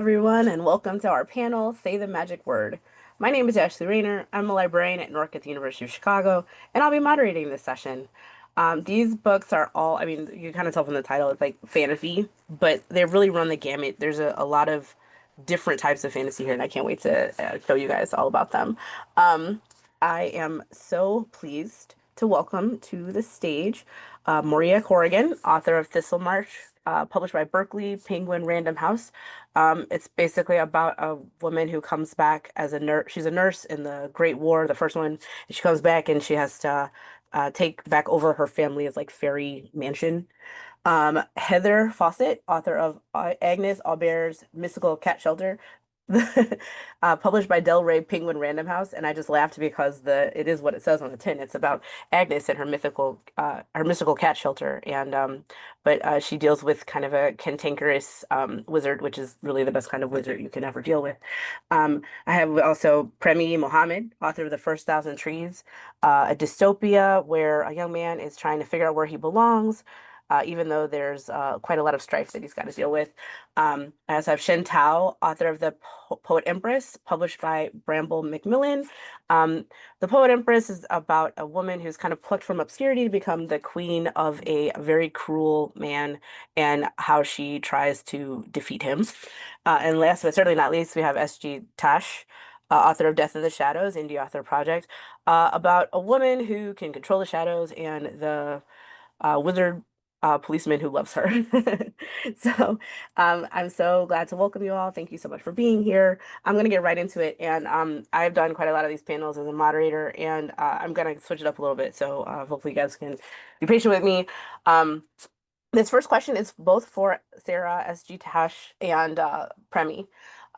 Everyone, and welcome to our panel, Say the Magic Word. My name is Ashley Rayner. I'm a librarian at NORC at the University of Chicago, and I'll be moderating this session. These books are all, I mean, you can kind of tell from the title, it's like fantasy, but they really run the gamut. There's a lot of different types of fantasy here, and I can't wait to show you guys all about them. Um, I am so pleased to welcome to the stage Moorea Corrigan, author of Thistlemarsh, published by Berkely, Penguin Random House. It's basically about a woman who comes back as a nurse. She's a nurse in the Great War, the first one. And she comes back and she has to take back over her family's like fairy mansion. Heather Fawcett, author of Agnes Aubert's Mystical Cat Shelter, published by Del Rey Penguin Random House, and I just laughed because the it is what it says on the tin. It's about Agnes and her mystical cat shelter, and but she deals with kind of a cantankerous wizard, which is really the best kind of wizard you can ever deal with. I have also Premee Mohamed, author of The First Thousand Trees, a dystopia where a young man is trying to figure out where he belongs even though there's quite a lot of strife that he's got to deal with. I also have Shen, author of the Poet Empress, published by Bramble Macmillan. The Poet Empress is about a woman who's kind of plucked from obscurity to become the queen of a very cruel man and how she tries to defeat him. And last but certainly not least, we have S.G. Tasz, author of Death of the Shadows, indie author project, about a woman who can control the shadows and the wizard policeman who loves her. So I'm so glad to welcome you all. Thank you so much for being here. I'm going to get right into it. And I've done quite a lot of these panels as a moderator, and I'm going to switch it up a little bit. So hopefully you guys can be patient with me. Um, this first question is both for Sarah, S.G. Tash, and Premee.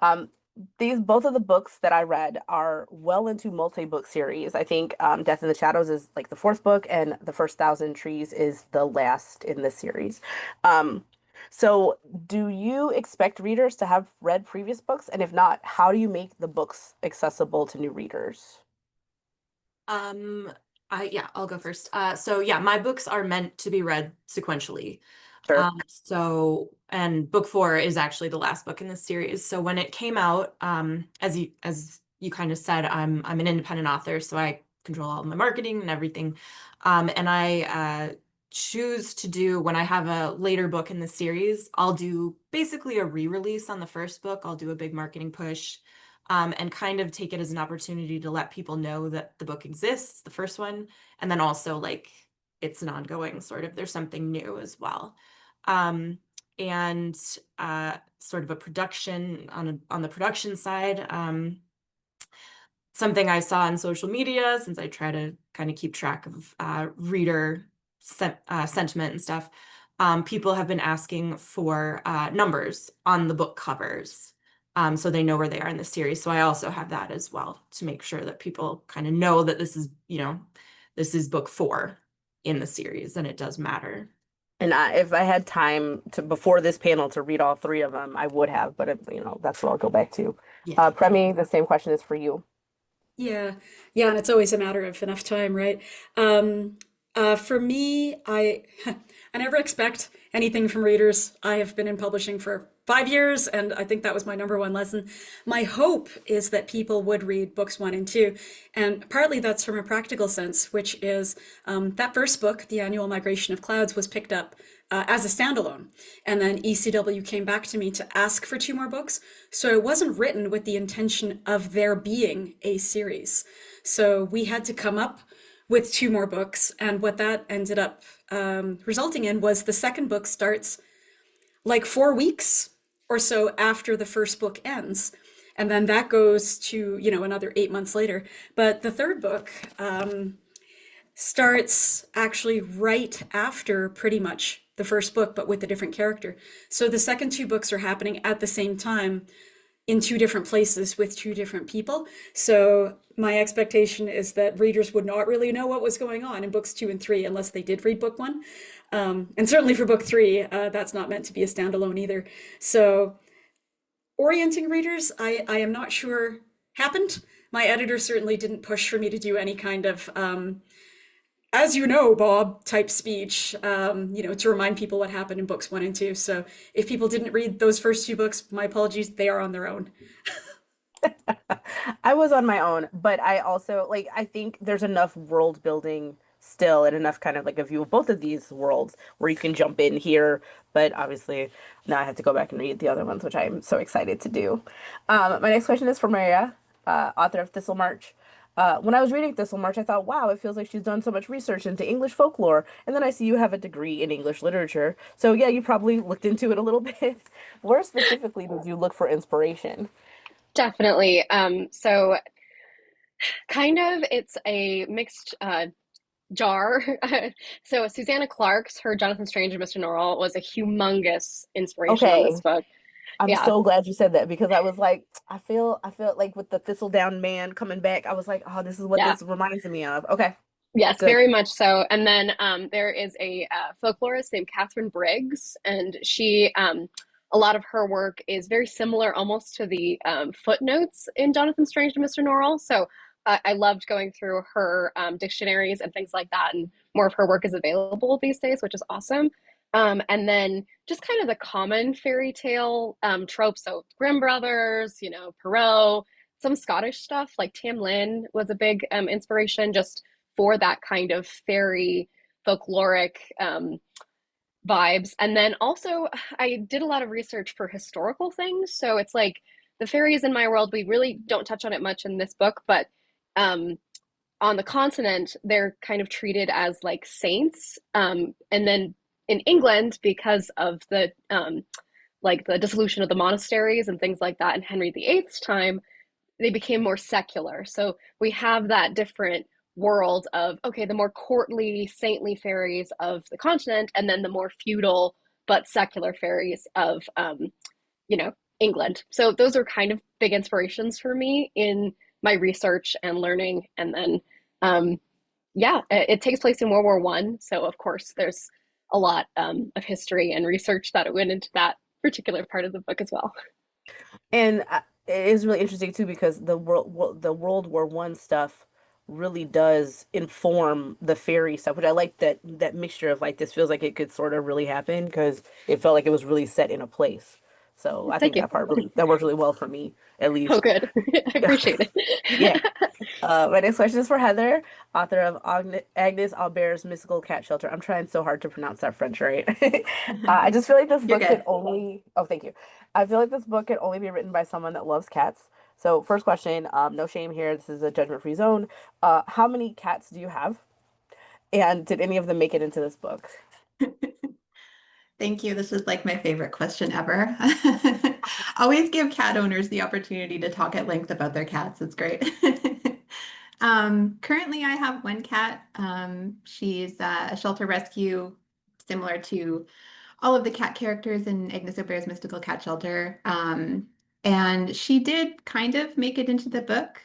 Um, these both of the books that I read are well into multi-book series. I think Death in the Shadows is like the fourth book, and The First Thousand Trees is the last in this series. Um, so, do you expect readers to have read previous books? And if not, how do you make the books accessible to new readers? Um, I'll go first. So yeah, my books are meant to be read sequentially. Sure. And book four is actually the last book in this series. So when it came out, as you kind of said, I'm an independent author, so I control all my marketing and everything. And I choose to do when I have a later book in the series, I'll do basically a re-release on the first book. I'll do a big marketing push and kind of take it as an opportunity to let people know that the book exists, the first one, and then also like it's an ongoing sort of, there's something new as well. Um, and Sort of a production on the production side, something I saw on social media, since I try to kind of keep track of reader sentiment and stuff. People have been asking for numbers on the book covers, so they know where they are in the series. So I also have that as well to make sure that people kind of know that this is, this is book four in the series, and it does matter. And if I had time to before this panel to read all three of them, I would have, but that's what I'll go back to. Yeah. Premi, the same question is for you. Yeah, yeah, and it's always a matter of enough time, right? For me, I never expect anything from readers. I have been in publishing for 5 years, and I think that was my number one lesson. My hope is that people would read books one and two, and partly that's from a practical sense, which is that first book, The Annual Migration of Clouds, was picked up as a standalone. And then ECW came back to me to ask for two more books. So it wasn't written with the intention of there being a series. So we had to come up with two more books. And what that ended up resulting in was the second book starts like 4 weeks or so after the first book ends. And then that goes to, another 8 months later. But the third book starts actually right after pretty much the first book, but with a different character. So the second two books are happening at the same time in two different places with two different people. So my expectation is that readers would not really know what was going on in books two and three unless they did read book one. And certainly for book three, that's not meant to be a standalone either. So orienting readers, I am not sure happened. My editor certainly didn't push for me to do any kind of as you know, Bob type speech, to remind people what happened in books 1 and 2. So if people didn't read those first 2 books, my apologies, they are on their own. I was on my own, but I also like I think there's enough world building still and enough kind of like a view of both of these worlds where you can jump in here, but obviously now I have to go back and read the other ones, which I'm so excited to do. My next question is from Moorea, author of Thistlemarsh. When I was reading Thistlemarsh, I thought, wow, it feels like she's done so much research into English folklore. And then I see you have a degree in English literature. So yeah, you probably looked into it a little bit. Where specifically did you look for inspiration? Definitely. So kind of it's a mixed jar. So Susanna Clark's Her Jonathan Strange and Mr. Norrell was a humongous inspiration on this Okay. book. I'm Yeah. so glad you said that because I was like, I feel like with the Thistledown man coming back, I was like, oh, this is what Yeah. this reminds me of. Okay, Yes, good. very much so. And then there is a folklorist named Catherine Briggs, and a lot of her work is very similar almost to the footnotes in Jonathan Strange and Mr. Norrell. So I loved going through her dictionaries and things like that, and more of her work is available these days, which is awesome. And then just kind of the common fairy tale tropes. So Grimm Brothers, Perrault, some Scottish stuff like Tam Lin was a big inspiration, just for that kind of fairy folkloric vibes. And then also, I did a lot of research for historical things. So it's like the fairies in my world, we really don't touch on it much in this book, but um, on the continent, they're kind of treated as like saints. And then in England, because of the like the dissolution of the monasteries and things like that in Henry VIII's time, they became more secular. So we have that different world of, okay, the more courtly, saintly fairies of the continent, and then the more feudal but secular fairies of, you know, England. So those are kind of big inspirations for me in my research and learning. And then, yeah, it takes place in World War I. So of course, there's a lot of history and research that went into that particular part of the book as well. And it is really interesting too because the World War One stuff really does inform the fairy stuff, which I like that mixture of like this feels like it could sort of really happen because it felt like it was really set in a place. So I Thank think you. that works really well for me, at Oh, least. good. I appreciate Yeah. it. My next question is for Heather, author of Agnes Aubert's Mystical Cat Shelter. I'm trying so hard to pronounce that French right. I just feel like this You're book could good. only, oh, thank you. I feel like this book could only be written by someone that loves cats. So, first question, no shame here. This is a judgment-free zone. How many cats do you have? And did any of them make it into this book? Thank you. This is like my favorite question ever. Always give cat owners the opportunity to talk at length about their cats. It's great. Currently, I have one cat. She's a shelter rescue, similar to all of the cat characters in Agnes Aubert's Mystical Cat Shelter. And she did kind of make it into the book.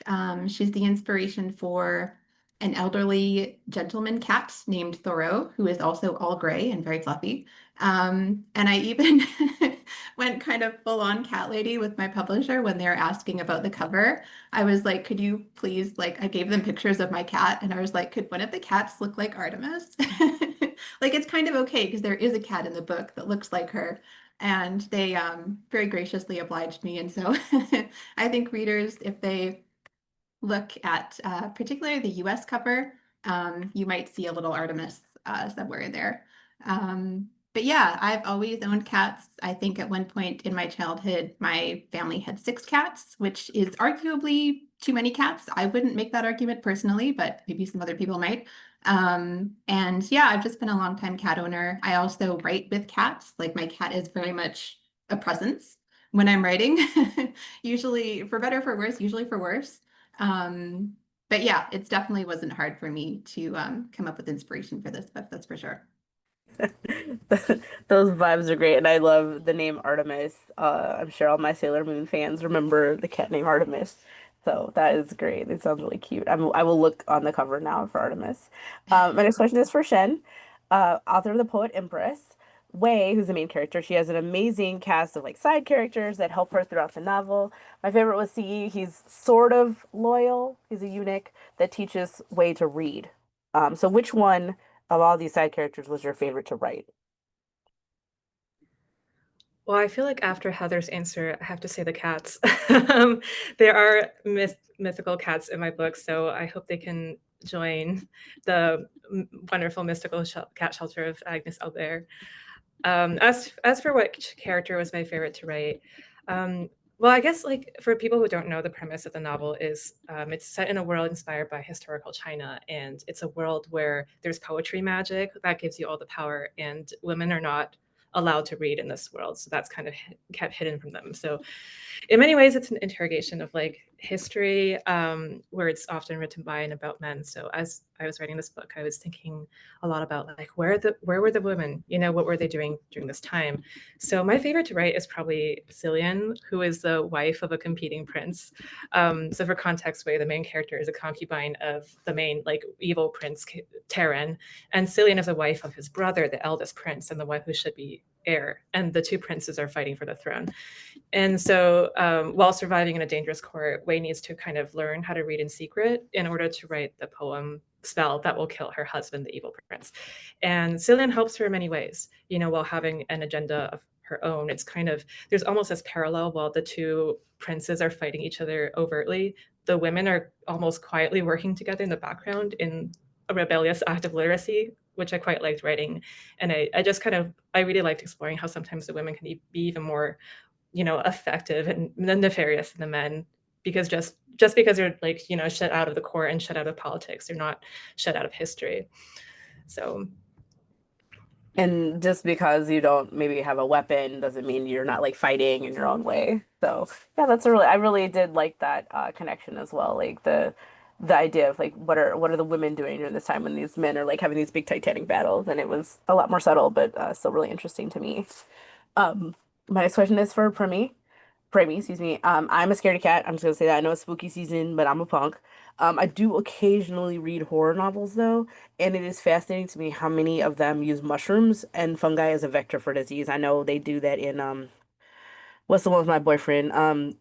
She's the inspiration for an elderly gentleman cat named Thoreau, who is also all gray and very fluffy. And I even went kind of full on cat lady with my publisher when they were asking about the cover. I was like, could you please, like, I gave them pictures of my cat and I was like, could one of the cats look like Artemis? Like, it's kind of okay because there is a cat in the book that looks like her. And they very graciously obliged me. And so I think readers, if they look at particularly the US cover, you might see a little Artemis somewhere in there. But yeah, I've always owned cats. I think at one point in my childhood, my family had 6 cats, which is arguably too many cats. I wouldn't make that argument personally, but maybe some other people might. And yeah, I've just been a long time cat owner. I also write with cats. Like my cat is very much a presence when I'm writing, usually for better, for worse, usually for worse. But yeah, it definitely wasn't hard for me to come up with inspiration for this book, that's for sure. Those vibes are great, and I love the name Artemis. I'm sure all my Sailor Moon fans remember the cat named Artemis. So that is great. It sounds really cute. I will look on the cover now for Artemis. My next question is for Shen, author of the poet Empress. Wei, who's the main character, she has an amazing cast of like side characters that help her throughout the novel. My favorite was C. He's sort of loyal. He's a eunuch that teaches Wei to read. So which one of all these side characters was your favorite to write? Well, I feel like after Heather's answer, I have to say the cats. There are mythical cats in my book, so I hope they can join the wonderful mystical cat shelter of Agnes Aubert. As for which character was my favorite to write, um, well, I guess like for people who don't know, the premise of the novel is it's set in a world inspired by historical China, and it's a world where there's poetry magic that gives you all the power, and women are not allowed to read in this world, so that's kind of kept hidden from them. So in many ways, it's an interrogation of like history, where it's often written by and about men. So as I was writing this book, I was thinking a lot about like where were the women? You know, what were they doing during this time? So my favorite to write is probably Cillian, who is the wife of a competing prince. So for context, way the main character is a concubine of the main like evil prince Terran, and Cillian is a wife of his brother, the eldest prince, and the one who should be heir. And the two princes are fighting for the throne. And so while surviving in a dangerous court, Wei needs to kind of learn how to read in secret in order to write the poem spell that will kill her husband, the evil prince. And Cillian helps her in many ways, you know, while having an agenda of her own. It's kind of, there's almost this parallel while the two princes are fighting each other overtly, the women are almost quietly working together in the background in a rebellious act of literacy, which I quite liked writing. And I just kind of, I really liked exploring how sometimes the women can be even more, you know, effective and nefarious than the men, because just because they're like, you know, shut out of the court and shut out of politics, they're not shut out of history. So And just because you don't maybe have a weapon doesn't mean you're not like fighting in your own way. So yeah, I really did like that connection as well. Like the idea of like what are the women doing during this time when these men are like having these big titanic battles, and it was a lot more subtle, but still really interesting to me. Um, my next question is for Premee, excuse me. I'm a scaredy cat. I'm just gonna say that. I know it's spooky season, but I'm a punk. I do occasionally read horror novels though, and it is fascinating to me how many of them use mushrooms and fungi as a vector for disease. I know they do that in what's the one with my boyfriend?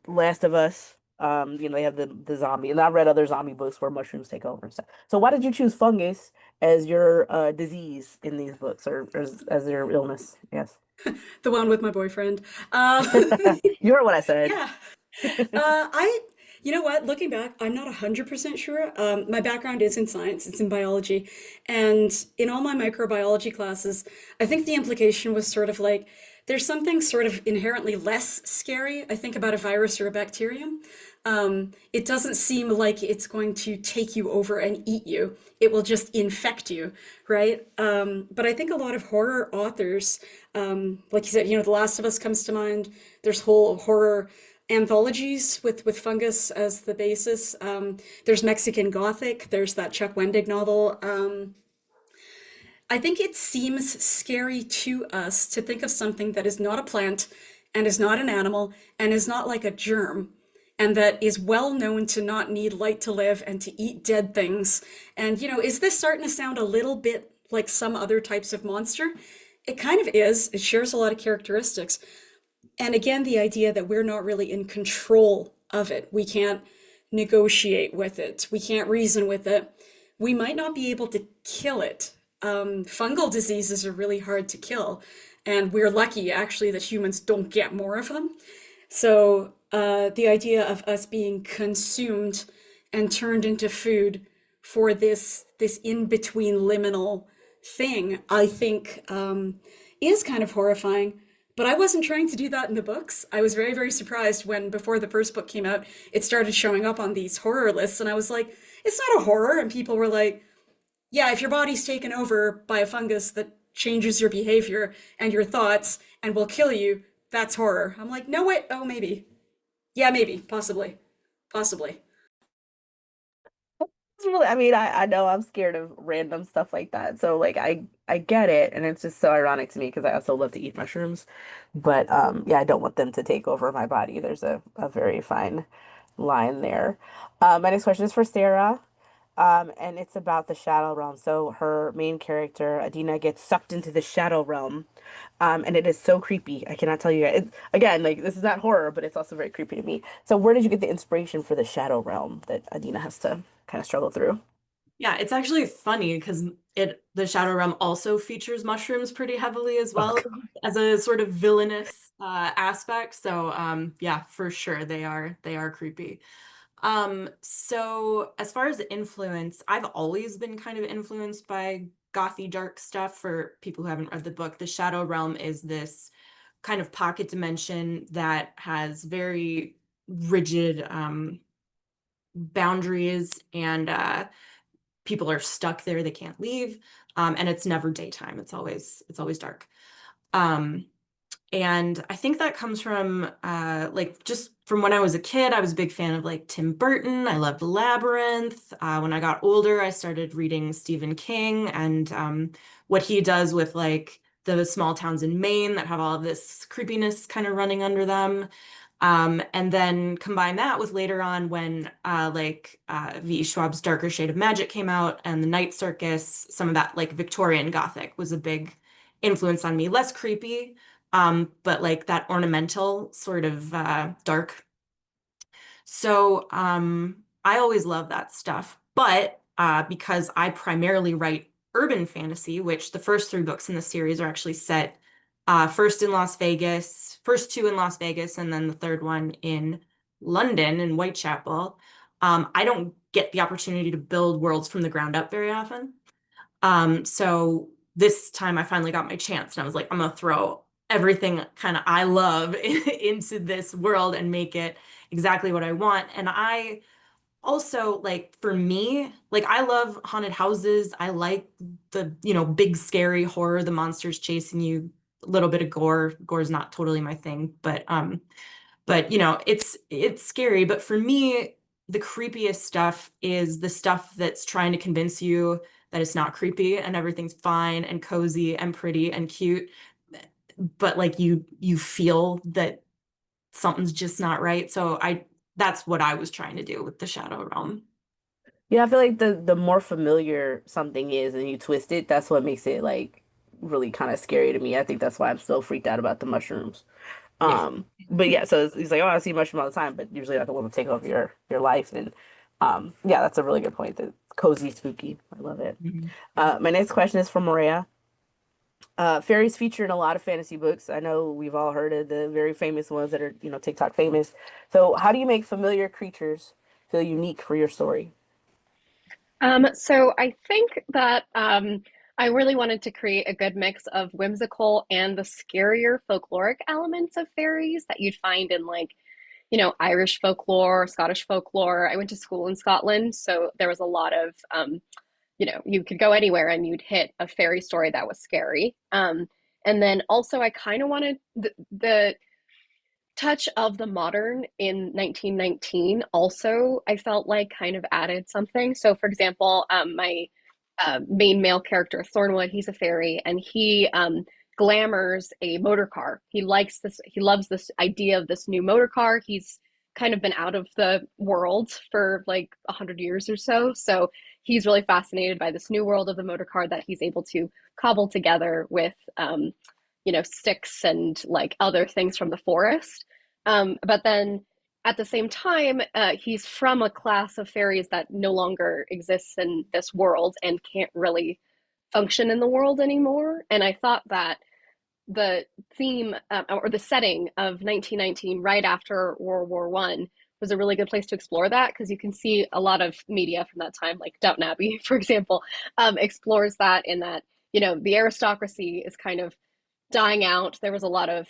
Last of Us. You know, they have the zombie, and I've read other zombie books where mushrooms take over and stuff. So why did you choose fungus as your disease in these books, or as your illness? Yes. The one with my boyfriend. Um, You heard what I said. yeah. I, you know what, looking back, I'm not 100% sure. My background is in science, it's in biology. And in all my microbiology classes, I think the implication was sort of like there's something sort of inherently less scary, I think, about a virus or a bacterium. It doesn't seem like it's going to take you over and eat you. It will just infect you, right? But I think a lot of horror authors, like you said, you know, The Last of Us comes to mind. There's whole horror anthologies with fungus as the basis. There's Mexican Gothic. There's that Chuck Wendig novel. I think it seems scary to us to think of something that is not a plant and is not an animal and is not like a germ and that is well known to not need light to live and to eat dead things. And, you know, is this starting to sound a little bit like some other types of monster? It kind of is. It shares a lot of characteristics. And again, the idea that we're not really in control of it. We can't negotiate with it. We can't reason with it. We might not be able to kill it. Fungal diseases are really hard to kill. And we're lucky, actually, that humans don't get more of them. So the idea of us being consumed and turned into food for this in-between liminal thing, I think is kind of horrifying. But I wasn't trying to do that in the books. I was very, very surprised when, before the first book came out, it started showing up on these horror lists. And I was like, it's not a horror. And people were like, yeah, if your body's taken over by a fungus that changes your behavior and your thoughts and will kill you, that's horror. I'm like, no, wait, oh, maybe. Yeah, maybe, possibly, possibly. It's really, I mean, I know I'm scared of random stuff like that. So like I get it, and it's just so ironic to me because I also love to eat mushrooms. But yeah, I don't want them to take over my body. There's a very fine line there. My next question is for Sarah. And it's about the Shadow Realm. So her main character, Adina, gets sucked into the Shadow Realm. And it is so creepy. I cannot tell you guys. Again, like this is not horror, but it's also very creepy to me. So where did you get the inspiration for the Shadow Realm that Adina has to kind of struggle through? Yeah, it's actually funny because the Shadow Realm also features mushrooms pretty heavily as Oh, well as a sort of villainous aspect. So yeah, for sure they are creepy. So as far as the influence, I've always been kind of influenced by gothy dark stuff. For people who haven't read the book, the Shadow Realm is this kind of pocket dimension that has very rigid boundaries, and people are stuck there, they can't leave. And it's never daytime, it's always dark. Um, and I think that comes from like just from when I was a kid. I was a big fan of like Tim Burton. I loved Labyrinth. When I got older, I started reading Stephen King, and what he does with like the small towns in Maine that have all of this creepiness kind of running under them. And then combine that with later on when V. Schwab's Darker Shade of Magic came out, and the Night Circus, some of that like Victorian Gothic was a big influence on me. Less creepy, but like that ornamental sort of dark. So I always love that stuff. But because I primarily write urban fantasy, which the first three books in the series are actually set first in Las Vegas, first two in Las Vegas, and then the third one in London in Whitechapel. I don't get the opportunity to build worlds from the ground up very often. So this time I finally got my chance, and I was like, I'm gonna throw everything kind of I love into this world and make it exactly what I want. And I also like, for me, like I love haunted houses. I like the, big scary horror, the monsters chasing you, a little bit of gore. Gore's not totally my thing, but it's scary. But for me, the creepiest stuff is the stuff that's trying to convince you that it's not creepy and everything's fine and cozy and pretty and cute, but like you feel that something's just not right. So I that's what I was trying to do with the Shadow Realm. Yeah, I feel like the more familiar something is and you twist it, that's what makes it like really kind of scary to me. I think that's why I'm so freaked out about the mushrooms. Yeah. But yeah, so he's like, oh, I see mushroom all the time, but usually not the one to take over your life. And yeah, that's a really good point. The cozy, spooky. I love it. Mhm. My next question is from Moorea. Fairies feature in a lot of fantasy books. I know we've all heard of the very famous ones that are, TikTok famous. So how do you make familiar creatures feel unique for your story? So I think that I really wanted to create a good mix of whimsical and the scarier folkloric elements of fairies that you'd find in like, Irish folklore, Scottish folklore. I went to school in Scotland, so there was a lot of, you could go anywhere and you'd hit a fairy story that was scary. And then also, I kind of wanted the touch of the modern in 1919 also, I felt like kind of added something. So for example, my main male character Thornwood, he's a fairy, and he glamours a motor car. He loves this idea of this new motor car. He's kind of been out of the world for like 100 years or so, so he's really fascinated by this new world of the motor car that he's able to cobble together with sticks and like other things from the forest. But then at the same time, he's from a class of fairies that no longer exists in this world and can't really function in the world anymore. And I thought that the theme or the setting of 1919, right after World War One, was a really good place to explore that, because you can see a lot of media from that time, like Downton Abbey, for example, explores that, in that the aristocracy is kind of dying out. There was a lot of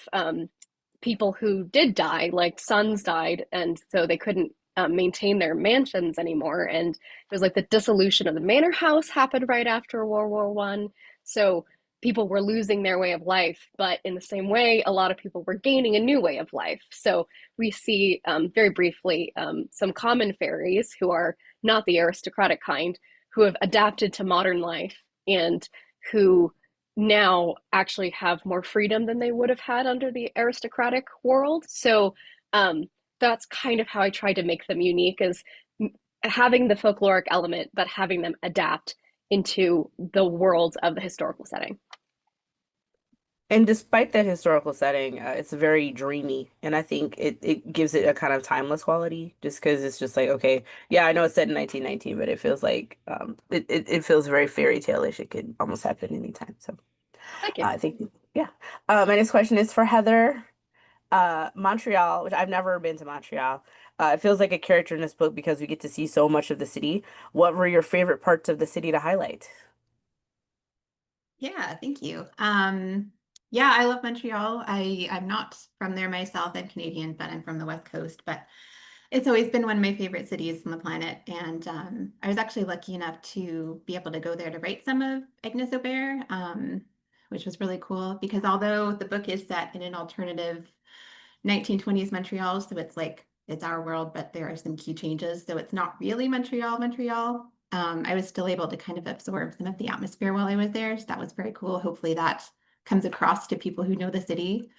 people who did die, like sons died, and so they couldn't maintain their mansions anymore. And it was like the dissolution of the manor house happened right after World War One. So people were losing their way of life, but in the same way, a lot of people were gaining a new way of life. So we see very briefly some common fairies who are not the aristocratic kind, who have adapted to modern life and who now actually have more freedom than they would have had under the aristocratic world. So that's kind of how I tried to make them unique, is having the folkloric element, but having them adapt into the world of the historical setting. And despite that historical setting, it's very dreamy, and I think it gives it a kind of timeless quality, just because it's just like, okay, yeah, I know it's set in 1919, but it feels like it feels very fairy tale-ish. It could almost happen anytime. So Thank you. I think, yeah. My next question is for Heather. Montreal, which I've never been to Montreal. It feels like a character in this book because we get to see so much of the city. What were your favorite parts of the city to highlight? Yeah, thank you. Yeah, I love Montreal. I'm not from there myself. I'm Canadian, but I'm from the West Coast. But it's always been one of my favorite cities on the planet. And I was actually lucky enough to be able to go there to write some of Agnes Aubert, which was really cool because although the book is set in an alternative 1920s Montreal, so it's like it's our world, but there are some key changes. So it's not really Montreal, Montreal. I was still able to kind of absorb some of the atmosphere while I was there. So that was very cool. Hopefully that comes across to people who know the city.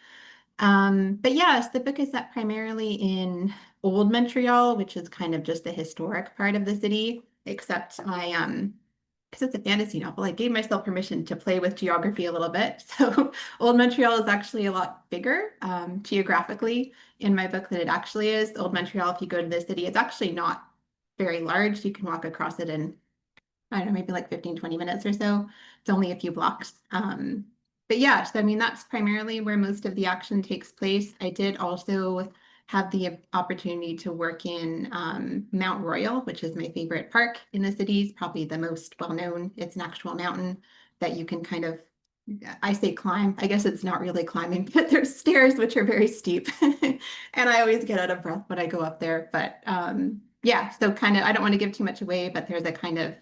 But yes, the book is set primarily in Old Montreal, which is kind of just the historic part of the city, except because it's a fantasy novel, I gave myself permission to play with geography a little bit. So Old Montreal is actually a lot bigger geographically in my book than it actually is. Old Montreal, if you go to the city, it's actually not very large. You can walk across it in, I don't know, maybe like 15, 20 minutes or so. It's only a few blocks. But yeah, so I mean, that's primarily where most of the action takes place. I did also have the opportunity to work in Mount Royal, which is my favorite park in the city. It's probably the most well-known. It's an actual mountain that you can kind of, I say climb. I guess it's not really climbing, but there's stairs which are very steep. And I always get out of breath when I go up there. But yeah, so kind of, I don't want to give too much away, but there's a kind of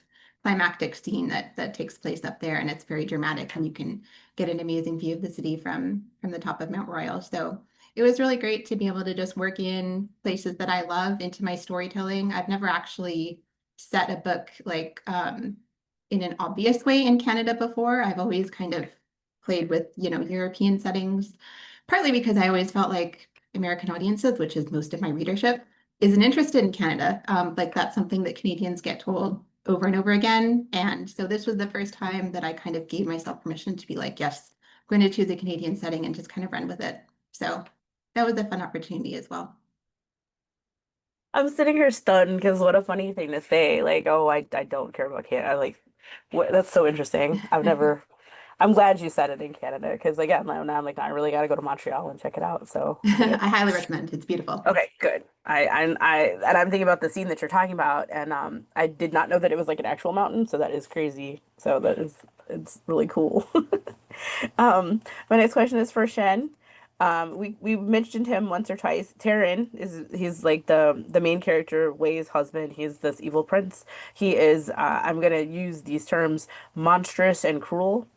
climactic scene that takes place up there, and it's very dramatic, and you can get an amazing view of the city from the top of Mount Royal. So it was really great to be able to just work in places that I love into my storytelling. I've never actually set a book like in an obvious way in Canada before. I've always kind of played with, European settings, partly because I always felt like American audiences, which is most of my readership, isn't interested in Canada. Like that's something that Canadians get told over and over again. And so this was the first time that I kind of gave myself permission to be like, yes, I'm going to choose a Canadian setting and just kind of run with it. So that was a fun opportunity as well. I'm sitting here stunned because what a funny thing to say. Like, oh, I don't care about Canada. Like, what? That's so interesting. I've never. I'm glad you said it in Canada because again, now I'm like, I really got to go to Montreal and check it out. So good. I highly recommend. It's beautiful. Okay, good. And I'm thinking about the scene that you're talking about, and I did not know that it was like an actual mountain, so that is crazy. So it's really cool. My next question is for Shen. We mentioned him once or twice. Taryn he's like the main character, Wei's husband. He's this evil prince. He is I'm gonna use these terms monstrous and cruel.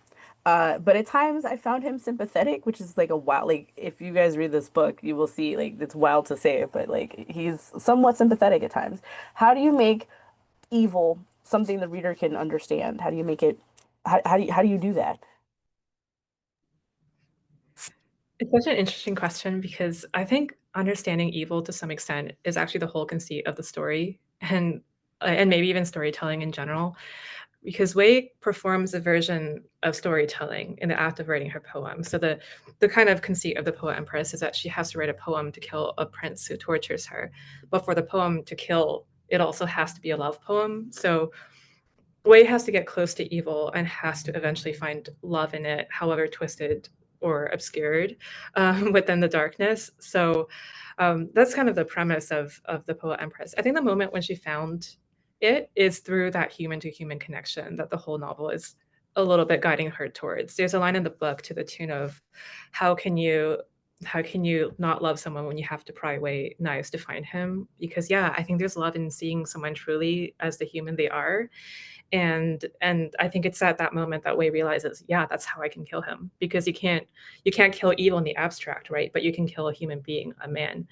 But at times I found him sympathetic, which is like a wild, like if you guys read this book, you will see like it's wild to say it, but like he's somewhat sympathetic at times. How do you make evil something the reader can understand? How do you make it, how do you do that? It's such an interesting question because I think understanding evil to some extent is actually the whole conceit of the story and maybe even storytelling in general. Because Wei performs a version of storytelling in the act of writing her poem. So the kind of conceit of the poet Empress is that she has to write a poem to kill a prince who tortures her. But for the poem to kill, it also has to be a love poem. So Wei has to get close to evil and has to eventually find love in it, however twisted or obscured within the darkness. So that's kind of the premise of the poet Empress. I think the moment when she found it is through that human to human connection that the whole novel is a little bit guiding her towards. There's a line in the book to the tune of, how can you not love someone when you have to pry away knives to find him? Because yeah, I think there's love in seeing someone truly as the human they are. And I think it's at that moment that Wei realizes, yeah, that's how I can kill him, because you can't kill evil in the abstract, right? But you can kill a human being, a man.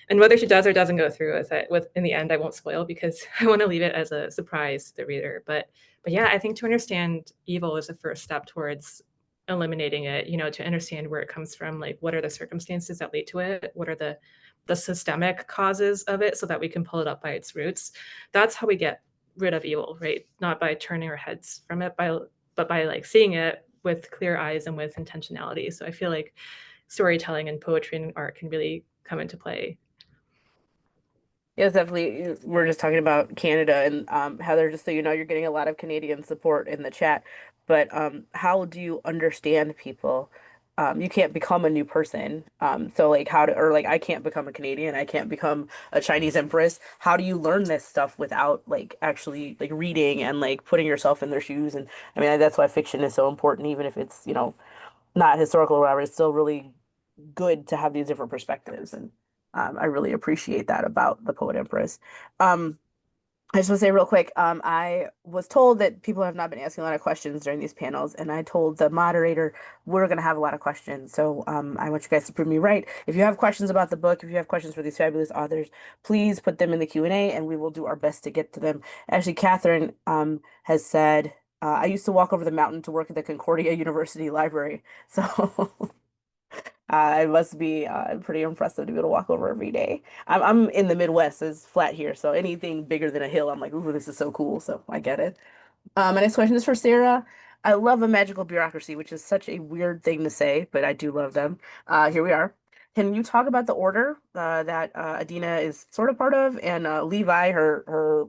And whether she does or doesn't go through with it, in the end, I won't spoil because I want to leave it as a surprise to the reader. But yeah, I think to understand evil is the first step towards eliminating it. To understand where it comes from, like what are the circumstances that lead to it, what are the systemic causes of it, so that we can pull it up by its roots. That's how we get rid of evil, right? Not by turning our heads from it, but by like seeing it, with clear eyes and with intentionality. So I feel like storytelling and poetry and art can really come into play. Yes, definitely. We're just talking about Canada and Heather, just so you know, you're getting a lot of Canadian support in the chat. But how do you understand people? You can't become a new person. So like how to, or like I can't become a Canadian, I can't become a Chinese empress. How do you learn this stuff without like actually like reading and like putting yourself in their shoes? And I mean that's why fiction is so important, even if it's, you know, not historical or whatever, it's still really good to have these different perspectives. And I really appreciate that about the Poet Empress. Um, I just want to say real quick, I was told that people have not been asking a lot of questions during these panels, and I told the moderator we're going to have a lot of questions. So I want you guys to prove me right. If you have questions about the book, if you have questions for these fabulous authors, please put them in the Q&A, and we will do our best to get to them. Actually, Catherine has said, I used to walk over the mountain to work at the Concordia University Library. So it must be pretty impressive to be able to walk over every day. I'm in the Midwest, so it's flat here, so anything bigger than a hill, I'm like, ooh, this is so cool. So I get it. My next question is for Sarah. I love a magical bureaucracy, which is such a weird thing to say, but I do love them. Here we are. Can you talk about the order that Adina is sort of part of, and Levi, her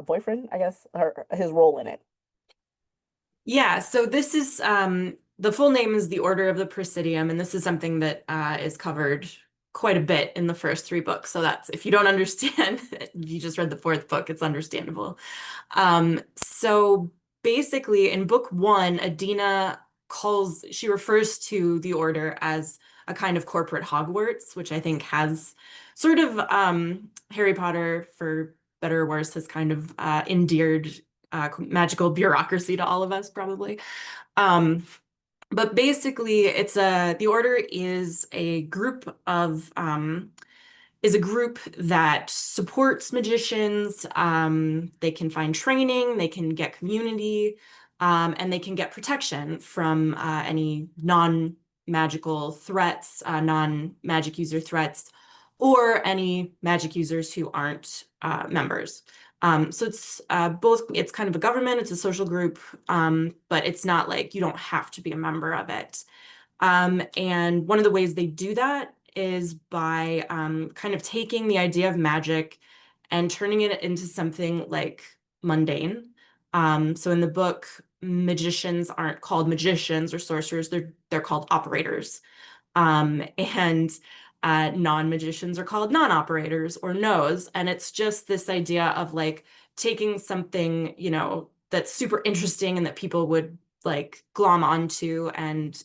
boyfriend, I guess, his role in it? Yeah, so this is the full name is the Order of the Presidium, and this is something that is covered quite a bit in the first three books. So that's, if you don't understand, if you just read the fourth book, it's understandable. So basically in book one, Adina she refers to the order as a kind of corporate Hogwarts, which I think has sort of Harry Potter, for better or worse, has kind of endeared magical bureaucracy to all of us, probably. But basically, the order is a group that supports magicians. They can find training, they can get community, and they can get protection from any non-magical threats, non-magic user threats, or any magic users who aren't members. So it's it's kind of a government, it's a social group, but it's not like you don't have to be a member of it. And one of the ways they do that is by kind of taking the idea of magic and turning it into something like mundane. So in the book, magicians aren't called magicians or sorcerers, they're called operators. And non-magicians are called non-operators or no's. And it's just this idea of like taking something, you know, that's super interesting and that people would like glom onto and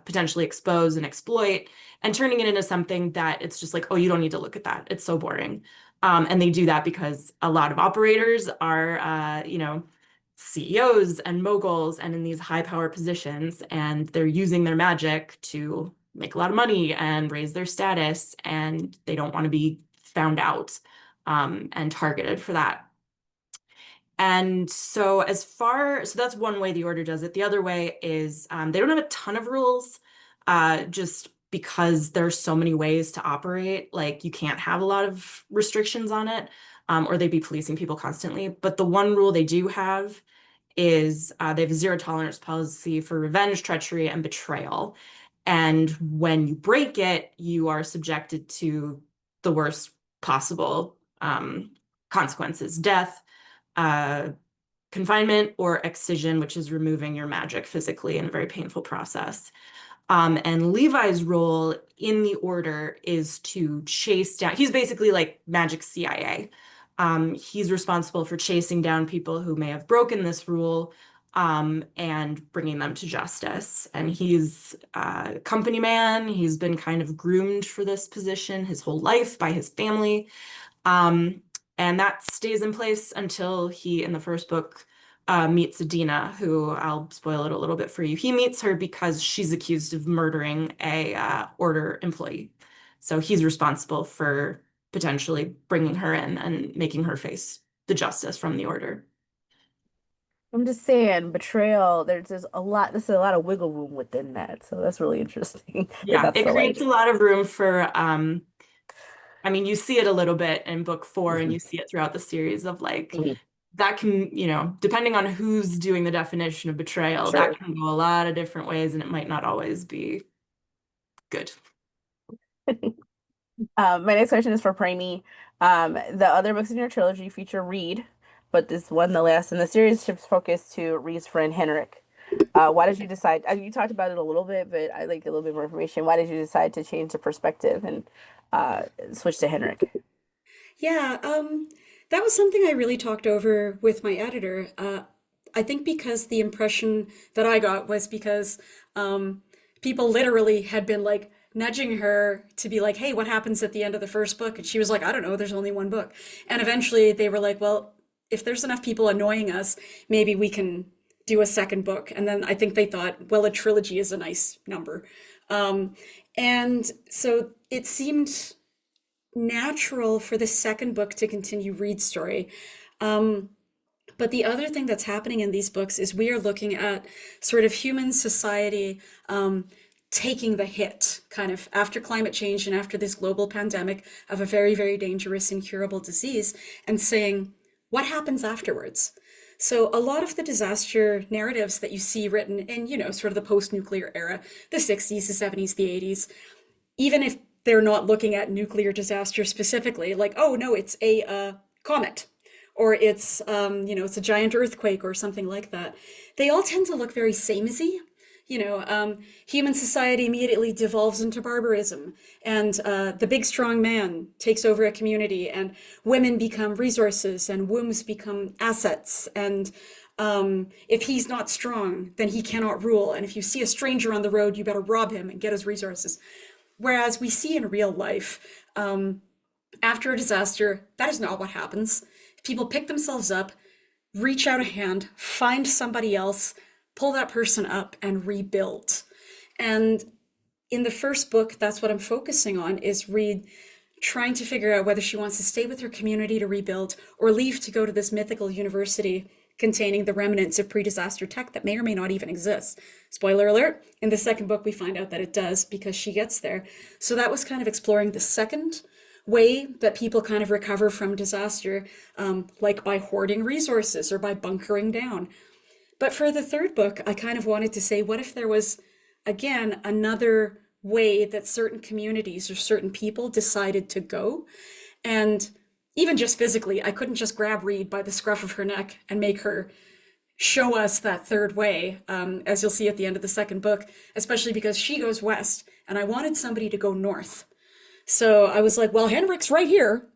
potentially expose and exploit, and turning it into something that it's just like, oh, you don't need to look at that. It's so boring. And they do that because a lot of operators are, you know, CEOs and moguls and in these high power positions, and they're using their magic to make a lot of money and raise their status, and they don't want to be found out and targeted for that. And so that's one way the order does it. The other way is they don't have a ton of rules, just because there's so many ways to operate. Like you can't have a lot of restrictions on it, or they'd be policing people constantly. But the one rule they do have is they have a zero tolerance policy for revenge, treachery, and betrayal. And when you break it, you are subjected to the worst possible consequences: death, confinement, or excision, which is removing your magic physically in a very painful process. And Levi's role in the order is to chase down, he's basically like magic CIA. He's responsible for chasing down people who may have broken this rule, and bringing them to justice. And he's a company man. He's been kind of groomed for this position his whole life by his family. And that stays in place until he, in the first book, meets Adina, who I'll spoil it a little bit for you. He meets her because she's accused of murdering a order employee. So he's responsible for potentially bringing her in and making her face the justice from the order. I'm just saying, betrayal, there's just a lot, this is a lot of wiggle room within that. So that's really interesting. Yeah, That's it the creates like, a lot of room for, I mean, you see it a little bit in book 4 and you see it throughout the series of like Mhm. that can, depending on who's doing the definition of betrayal, Sure. that can go a lot of different ways, and it might not always be good. My next question is for Premee. The other books in your trilogy feature Reed, but this one, the last in the series, shifts focus to Reed's friend Henrik. Why did you decide? You talked about it a little bit, but I'd like a little bit more information. Why did you decide to change the perspective and switch to Henrik? Yeah, that was something I really talked over with my editor. I think because the impression that I got was because people literally had been like nudging her to be like, hey, what happens at the end of the first book? And she was like, I don't know, there's only one book. And eventually they were like, well, if there's enough people annoying us, maybe we can do a second book. And then I think they thought, well, a trilogy is a nice number. And so it seemed natural for the second book to continue Reed's story. But the other thing that's happening in these books is we are looking at sort of human society taking the hit kind of after climate change and after this global pandemic of a very, very dangerous, incurable disease, and saying, what happens afterwards? So a lot of the disaster narratives that you see written in, sort of the post-nuclear era, the 60s, the 70s, the 80s, even if they're not looking at nuclear disaster specifically, like, oh no, it's a comet, or it's it's a giant earthquake or something like that. They all tend to look very samey. Human society immediately devolves into barbarism, and the big strong man takes over a community, and women become resources, and wombs become assets, and if he's not strong, then he cannot rule, and if you see a stranger on the road, you better rob him and get his resources. Whereas we see in real life, after a disaster, that is not what happens. People pick themselves up, reach out a hand, find somebody else, pull that person up, and rebuild. And in the first book, that's what I'm focusing on, is Reed trying to figure out whether she wants to stay with her community to rebuild or leave to go to this mythical university containing the remnants of pre-disaster tech that may or may not even exist. Spoiler alert, in the second book we find out that it does because she gets there. So that was kind of exploring the second way that people kind of recover from disaster, like by hoarding resources or by bunkering down. But for the third book, I kind of wanted to say, what if there was, again, another way that certain communities or certain people decided to go? And even just physically, I couldn't just grab Reed by the scruff of her neck and make her show us that third way, as you'll see at the end of the second book, especially because she goes west, and I wanted somebody to go north. So I was like, well, Henrik's right here.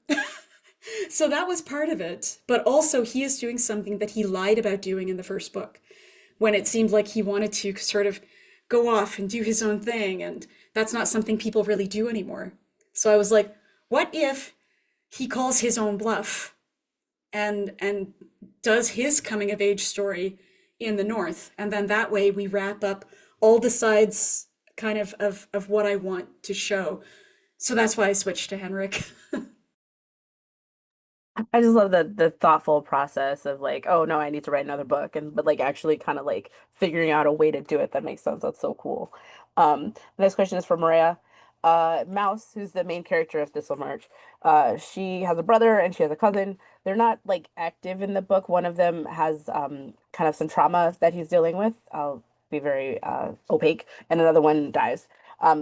So that was part of it. But also he is doing something that he lied about doing in the first book, when it seemed like he wanted to sort of go off and do his own thing. And that's not something people really do anymore. So I was like, what if he calls his own bluff and does his coming of age story in the North? And then that way we wrap up all the sides kind of what I want to show. So that's why I switched to Henrik. I just love the thoughtful process of like, oh no, I need to write another book, and but like actually kind of like figuring out a way to do it that makes sense. That's so cool. The next question is for Moorea. Mouse, who's the main character of Thistlemarsh, she has a brother and she has a cousin. They're not like active in the book. One of them has kind of some trauma that he's dealing with. I'll be very opaque, and another one dies.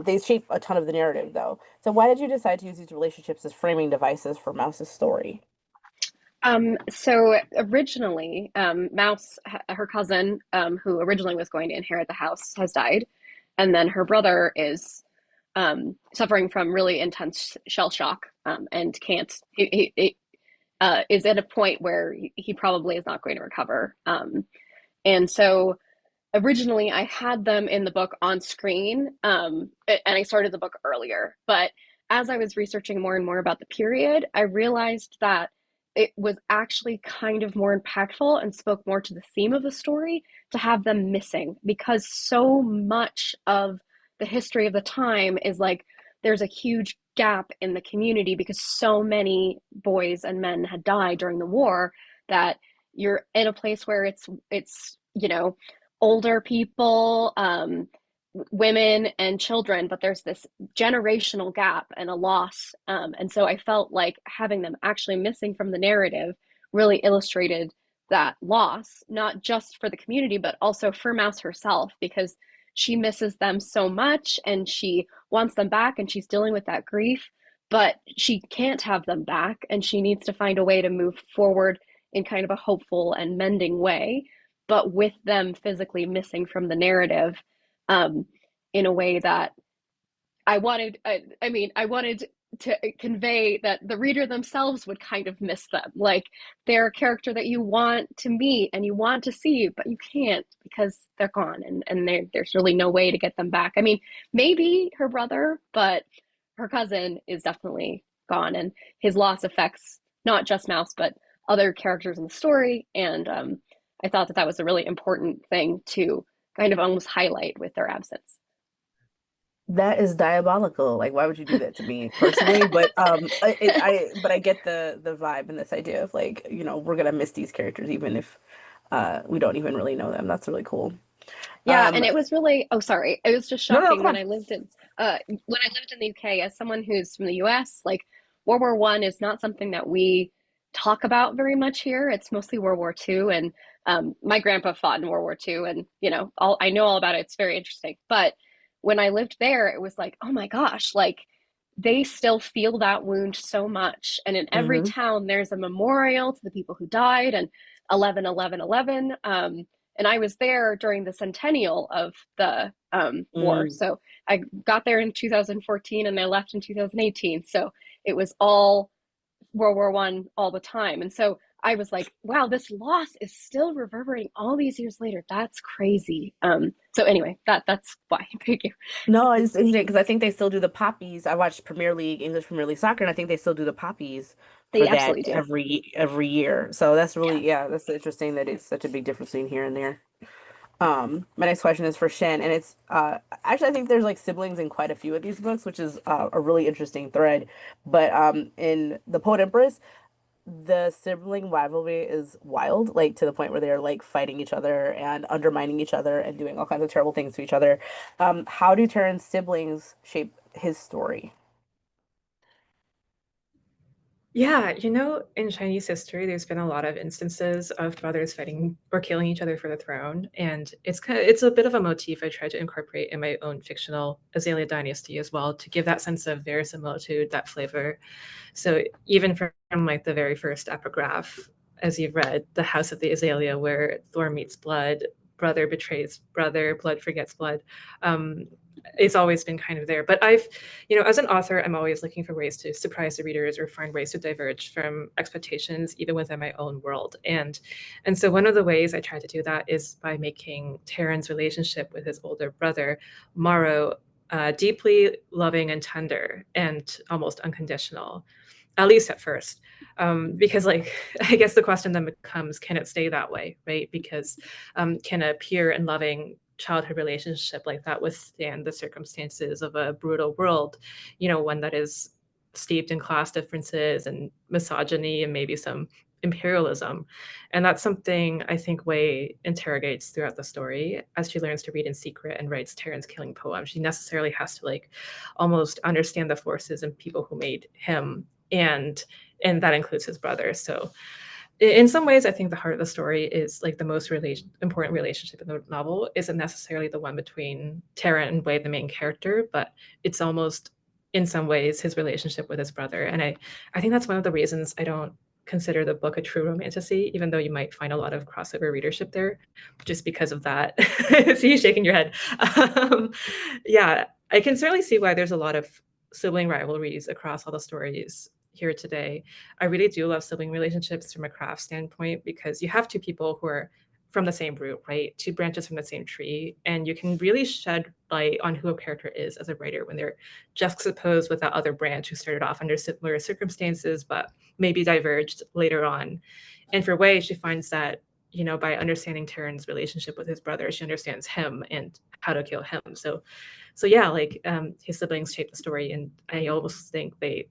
They shape a ton of the narrative though. So why did you decide to use these relationships as framing devices for Mouse's story? So originally, Mouse, her cousin, who originally was going to inherit the house, has died. And then her brother is suffering from really intense shell shock, and can't, he is at a point where he probably is not going to recover. And so originally I had them in the book on screen, and I started the book earlier. But as I was researching more and more about the period, I realized that it was actually kind of more impactful and spoke more to the theme of the story to have them missing, because so much of the history of the time is like there's a huge gap in the community because so many boys and men had died during the war, that you're in a place where it's older people, women and children, but there's this generational gap and a loss. And so I felt like having them actually missing from the narrative really illustrated that loss, not just for the community, but also for Mouse herself, because she misses them so much and she wants them back and she's dealing with that grief, but she can't have them back and she needs to find a way to move forward in kind of a hopeful and mending way, but with them physically missing from the narrative, um, in a way that I wanted to convey that the reader themselves would kind of miss them. Like they're a character that you want to meet and you want to see, but you can't because they're gone and there's really no way to get them back. I mean, maybe her brother, but her cousin is definitely gone, and his loss affects not just Mouse, but other characters in the story. And I thought that that was a really important thing to kind of almost highlight with their absence. That is diabolical. Like, why would you do that to me personally? But but I get the vibe and this idea of like, we're gonna miss these characters even if we don't even really know them. That's really cool. Yeah, Um, and it was really, oh, sorry. It was just no, shocking come when on. I lived in the UK as someone who's from the US, like World War One is not something that we talk about very much here. It's mostly World War Two, and my grandpa fought in World War Two, and all I know all about it. It's very interesting. But when I lived there, it was like, oh my gosh, like they still feel that wound so much. And in every Hmm. town, there's a memorial to the people who died and 11 11 11. And I was there during the centennial of the war. Mm. So I got there in 2014 and I left in 2018. So it was all World War One all the time. And so I was like, wow, this loss is still reverberating all these years later. That's crazy. So anyway, that's why. Thank you. No, it's interesting because I think they still do the poppies. I watched Premier League, English Premier League soccer, and I think they still do the poppies They for that absolutely do. every year. So that's Yeah. really, yeah, that's interesting that it's such a big difference between here and there. My next question is for Shen, and it's actually I think there's like siblings in quite a few of these books, which is a really interesting thread. But in The Poet Empress, the sibling rivalry is wild, like to the point where they're like fighting each other and undermining each other and doing all kinds of terrible things to each other. How do Terrance's siblings shape his story? Yeah, in Chinese history, there's been a lot of instances of brothers fighting or killing each other for the throne, and it's a bit of a motif I try to incorporate in my own fictional Azalea Dynasty as well to give that sense of verisimilitude, that flavor. So even from like the very first epigraph, as you've read, the House of the Azalea, where Thor meets blood, brother betrays brother, blood forgets blood. It's always been kind of there. But as an author, I'm always looking for ways to surprise the readers or find ways to diverge from expectations, even within my own world. And so one of the ways I try to do that is by making Terran's relationship with his older brother, Morrow, deeply loving and tender and almost unconditional, at least at first. Because like I guess the question then becomes, can it stay that way, right? Because can a pure and loving childhood relationship like that withstand the circumstances of a brutal world, one that is steeped in class differences and misogyny and maybe some imperialism? And that's something I think Wei interrogates throughout the story as she learns to read in secret and writes Terran's killing poem. She necessarily has to like almost understand the forces and people who made him, and that includes his brother. So in some ways, I think the heart of the story is like the most important relationship in the novel isn't necessarily the one between Terran and Wei, the main character, but it's almost in some ways his relationship with his brother. And I think that's one of the reasons I don't consider the book a true romantasy, even though you might find a lot of crossover readership there, just because of that. See you shaking your head. Yeah, I can certainly see why there's a lot of sibling rivalries across all the stories here today. I really do love sibling relationships from a craft standpoint because you have two people who are from the same root, right? Two branches from the same tree. And you can really shed light on who a character is as a writer when they're juxtaposed with that other branch who started off under similar circumstances, but maybe diverged later on. And for Wei, she finds that, by understanding Terran's relationship with his brother, she understands him and how to kill him. So yeah, like his siblings shape the story, and I almost think they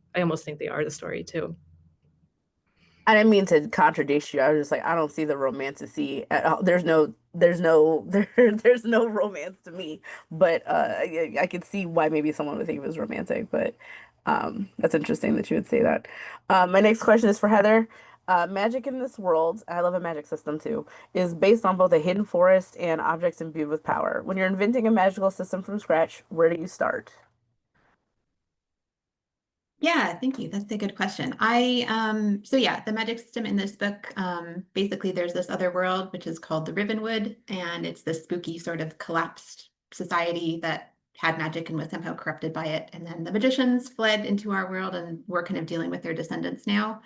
are the story too. I didn't mean to contradict you. I was just like, I don't see the romanticy at all. There's no romance to me. But I could see why maybe someone would think it was romantic. But that's interesting that you would say that. My next question is for Heather. Magic in this world, I love a magic system too, is based on both a hidden forest and objects imbued with power. When you're inventing a magical system from scratch, where do you start? Yeah, thank you. That's a good question. So yeah, the magic system in this book, basically there's this other world, which is called the Rivenwood, and it's this spooky sort of collapsed society that had magic and was somehow corrupted by it. And then the magicians fled into our world, and we're kind of dealing with their descendants now.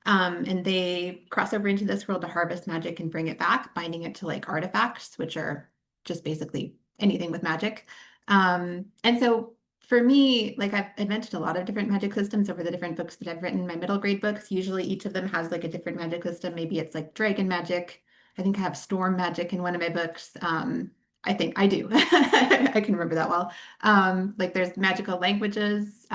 And they cross over into this world to harvest magic and bring it back, binding it to like artifacts, which are just basically anything with magic. And so for me, like I've invented a lot of different magic systems over the different books that I've written. My middle grade books, usually each of them has like a different magic system. Maybe it's like dragon magic. I think I have storm magic in one of my books. I think I do. I can remember that well. Like there's magical languages.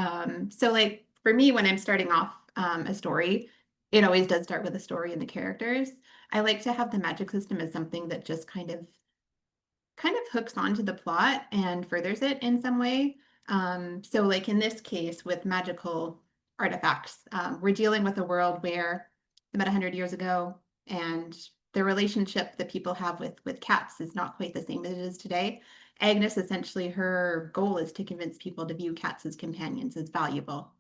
So like for me, when I'm starting off a story, it always does start with a story and the characters. I like to have the magic system as something that just kind of hooks onto the plot and furthers it in some way. So like in this case with magical artifacts, we're dealing with a world where about 100 years ago, and the relationship that people have with cats is not quite the same as it is today. Agnes, essentially her goal is to convince people to view cats as companions, as valuable,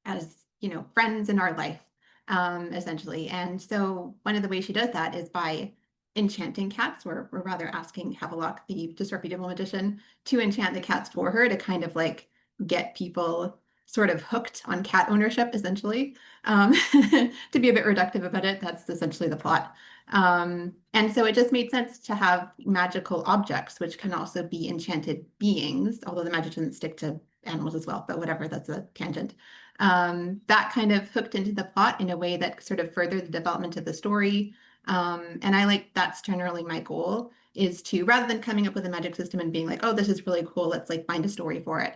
as friends in our life, essentially. And so one of the ways she does that is by enchanting cats. We're rather asking Havelock, the disreputable magician, to enchant the cats for her to kind of like get people sort of hooked on cat ownership, essentially. To be a bit reductive about it, that's essentially the plot. And so it just made sense to have magical objects, which can also be enchanted beings, although the magic doesn't stick to animals as well, but whatever, that's a tangent. That kind of hooked into the plot in a way that sort of furthered the development of the story. And I like that's generally my goal, is to, rather than coming up with a magic system and being like, oh, this is really cool, let's like find a story for it.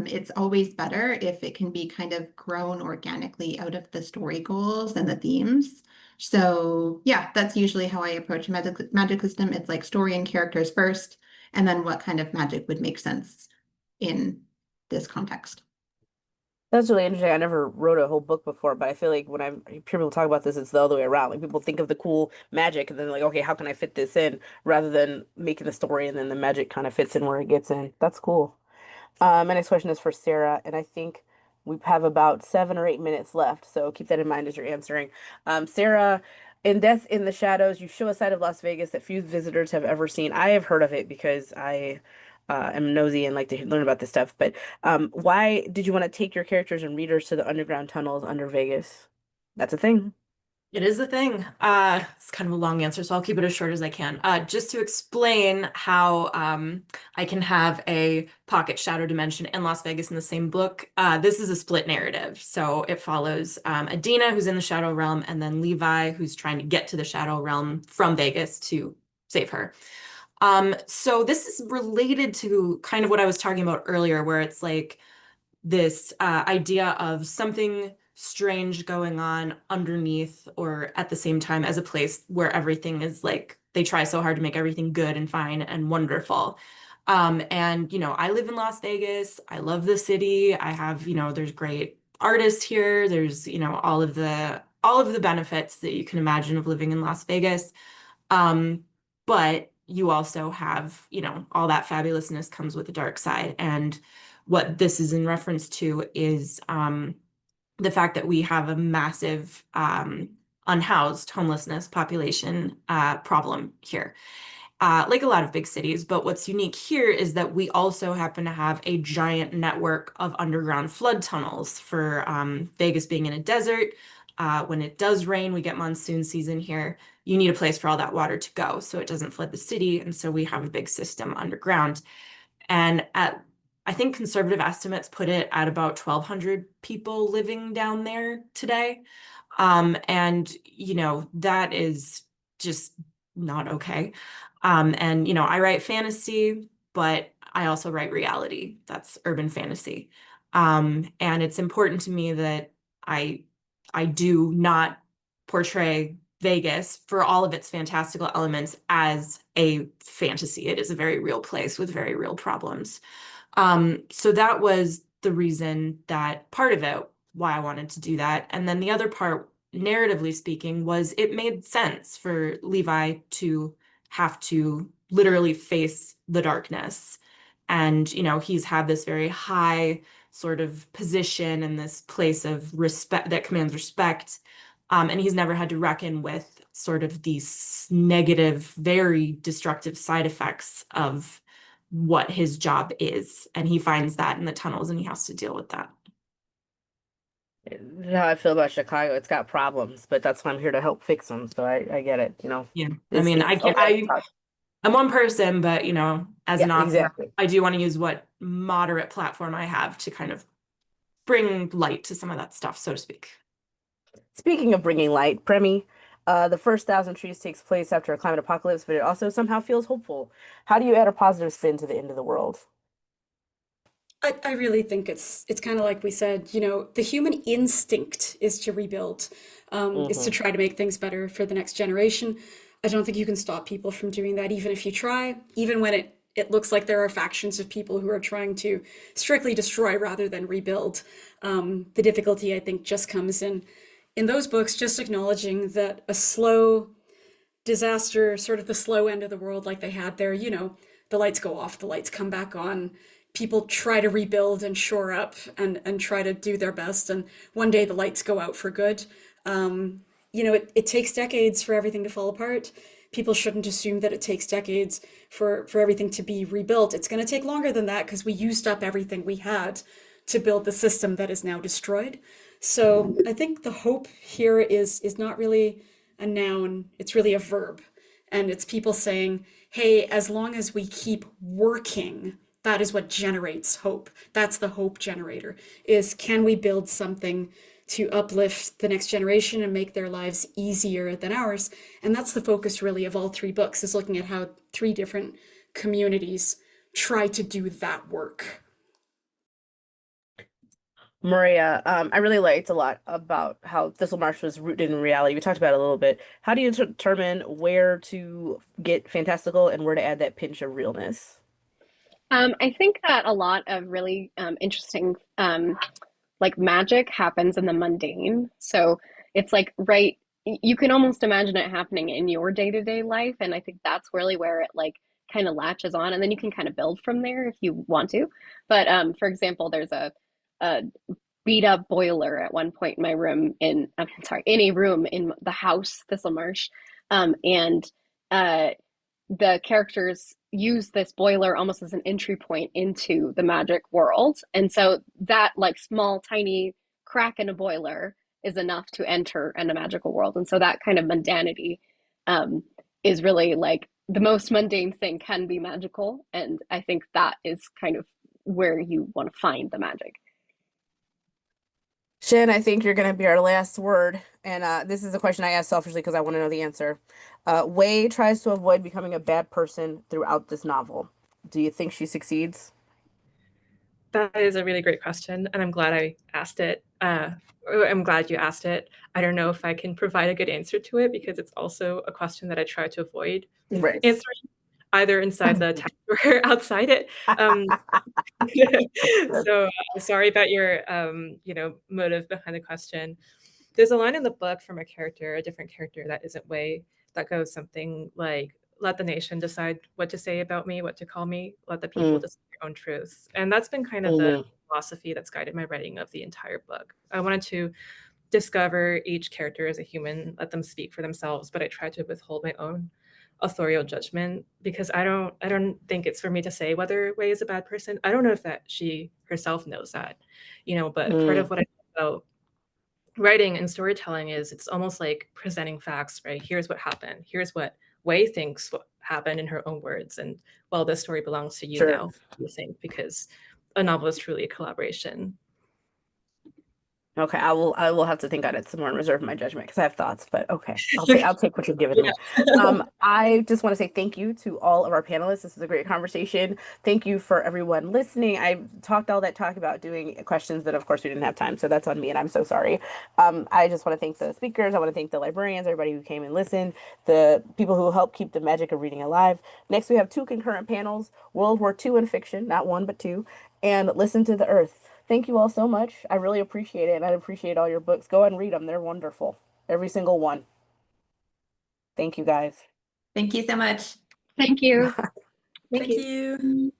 It's always better if it can be kind of grown organically out of the story goals and the themes. So yeah, that's usually how I approach a magic system. It's like story and characters first, and then what kind of magic would make sense in this context. That's really interesting. I never wrote a whole book before, but I feel like when I hear people talk about this, it's the other way around. Like people think of the cool magic and then like, okay, how can I fit this in? Rather than making the story and then the magic kind of fits in where it gets in. That's cool. My next question is for Sarah, and I think we have about 7 or 8 minutes left, so keep that in mind as you're answering. Sarah, in Death in the Shadows, you show a side of Las Vegas that few visitors have ever seen. I have heard of it because I am nosy and like to learn about this stuff. But why did you want to take your characters and readers to the underground tunnels under Vegas? That's a thing. It is a thing. It's kind of a long answer, so I'll keep it as short as I can. Just to explain how I can have a pocket shadow dimension and Las Vegas in the same book. This is a split narrative. So it follows Adina, who's in the Shadow Realm, and then Levi, who's trying to get to the Shadow Realm from Vegas to save her. So this is related to kind of what I was talking about earlier, where it's like this idea of something strange going on underneath or at the same time as a place where everything is like they try so hard to make everything good and fine and wonderful. And I live in Las Vegas. I love the city. I have, there's great artists here. There's, all of the benefits that you can imagine of living in Las Vegas. But you also have, all that fabulousness comes with the dark side. And what this is in reference to is the fact that we have a massive unhoused homelessness population problem here. Like a lot of big cities, but what's unique here is that we also happen to have a giant network of underground flood tunnels for Vegas being in a desert. When it does rain, we get monsoon season here. You need a place for all that water to go so it doesn't flood the city. And so we have a big system underground. And I think conservative estimates put it at about 1,200 people living down there today. And, that is just not okay. And, I write fantasy, but I also write reality. That's urban fantasy. And it's important to me that I do not portray Vegas for all of its fantastical elements as a fantasy. It is a very real place with very real problems. So that was the reason that part of it, why I wanted to do that. And then the other part narratively speaking, was it made sense for Levi to have to literally face the darkness. And, he's had this very high sort of position and this place of respect that commands respect. And he's never had to reckon with sort of these negative, very destructive side effects of what his job is. And he finds that in the tunnels and he has to deal with that. You know how I feel about Chicago. It's got problems, but that's why I'm here to help fix them. So I get it, Yeah. I It's, mean, it's a lot of talk. I'm one person, but as an Yeah, author, exactly. I do want to use what moderate platform I have to kind of bring light to some of that stuff, so to speak. Speaking of bringing light, Premee, the first 1,000 trees takes place after a climate apocalypse, but it also somehow feels hopeful. How do you add a positive spin to the end of the world? I really think it's kind of like we said, the human instinct is to rebuild, is to Hmm. try to make things better for the next generation. I don't think you can stop people from doing that, even if you try, even when it looks like there are factions of people who are trying to strictly destroy rather than rebuild. The difficulty, I think, just comes in those books, just acknowledging that a slow disaster, sort of the slow end of the world like they had there, the lights go off, the lights come back on, people try to rebuild and shore up and try to do their best, and one day the lights go out for good. It takes decades for everything to fall apart. People shouldn't assume that it takes decades for everything to be rebuilt. It's going to take longer than that because we used up everything we had to build the system that is now destroyed. So I think the hope here is not really a noun, it's really a verb. And it's people saying, hey, as long as we keep working, that is what generates hope. That's the hope generator, is can we build something to uplift the next generation and make their lives easier than ours? And that's the focus really of all three books, is looking at how three different communities try to do that work. Moorea, I really liked a lot about how Thistlemarsh was rooted in reality. We talked about it a little bit. How do you determine where to get fantastical and where to add that pinch of realness? I think that a lot of really interesting like magic happens in the mundane. So it's like you can almost imagine it happening in your day-to-day life, and I think that's really where it like kind of latches on, and then you can kind of build from there if you want to. But for example, there's a beat up boiler at one point in my room I'm sorry, in a room in the house Thistlemarsh, and uh, the characters use this boiler almost as an entry point into the magic world. And so that like small, tiny crack in a boiler is enough to enter in a magical world. And so that kind of mundanity um, is really like the most mundane thing can be magical. And I think that is kind of where you want to find the magic. Shen, I think you're going to be our last word. And this is a question I ask selfishly because I want to know the answer. Wei tries to avoid becoming a bad person throughout this novel. Do you think she succeeds? That is a really great question, and I'm glad I asked it. I'm glad you asked it. I don't know if I can provide a good answer to it because it's also a question that I try to avoid Right. answering, either inside the text or outside it. So I'm sorry about your, motive behind the question. There's a line in the book from a different character that isn't Wei, that goes something like, let the nation decide what to say about me, what to call me, let the people Mm, decide their own truths. And that's been kind of the mhm. philosophy that's guided my writing of the entire book. I wanted to discover each character as a human, let them speak for themselves, but I tried to withhold my own authorial judgment because I don't think it's for me to say whether Wei is a bad person. I don't know if that she herself knows that, but part Mm, of what I love about writing and storytelling is it's almost like presenting facts, right? Here's what happened. Here's what Wei thinks what happened in her own words. And well, this story belongs to you sure. now, you think, because a novel is truly a collaboration. Okay, I will have to think on it some more and reserve my judgment because I have thoughts, but okay. I'll take what you've given me. Yeah. I just want to say thank you to all of our panelists. This is a great conversation. Thank you for everyone listening. I talked all that talk about doing questions that of course we didn't have time, so that's on me and I'm so sorry. I just want to thank the speakers. I want to thank the librarians, everybody who came and listened, the people who helped keep the magic of reading alive. Next, we have two concurrent panels, World War II in fiction, not one but two, and Listen to the Earth. Thank you all so much. I really appreciate it, and I appreciate all your books. Go ahead and read them. They're wonderful. every single one. Thank you guys. Thank you so much. Thank you. Thank you.